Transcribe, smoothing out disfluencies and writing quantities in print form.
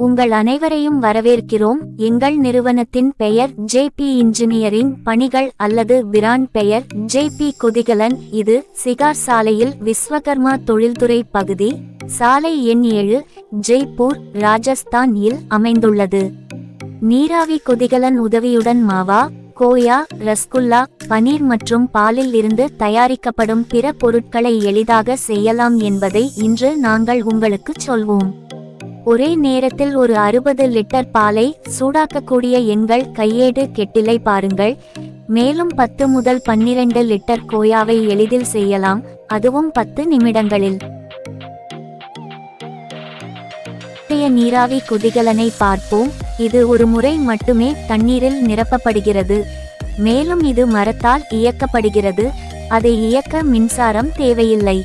உங்கள் அனைவரையும் வரவேற்கிறோம். எங்கள் நிறுவனத்தின் பெயர் By-J.P இன்ஜினியரிங் பணிகள் அல்லது பிராண்ட் பெயர் By-J.P கொதிகலன். இது சிகார் சாலையில் விஸ்வகர்மா தொழில்துறை பகுதி, சாலை எண் 7, ஜெய்ப்பூர், ராஜஸ்தான் இல் அமைந்துள்ளது. நீராவி கொதிகலன் உதவியுடன் மாவா, கோயா, ரஸ்குல்லா, பனீர் மற்றும் பாலில் இருந்து தயாரிக்கப்படும் பிற பொருட்களை எளிதாக செய்யலாம் என்பதை இன்று நாங்கள் உங்களுக்கு சொல்வோம். ஒரே நேரத்தில் ஒரு 60 லிட்டர் பாலை சூடாக்கக்கூடிய எங்கள் கையேடு கெட்டிலை பாருங்கள். மேலும் 10 முதல் 12 லிட்டர் கோயாவை எளிதில் செய்யலாம், அதுவும் 10 நிமிடங்களில். நீராவி கொதிகலனை பார்ப்போம். இது ஒரு முறை மட்டுமே தண்ணீரில் நிரப்பப்படுகிறது. மேலும் இது மரத்தால் இயக்கப்படுகிறது. அதை இயக்க மின்சாரம் தேவையில்லை.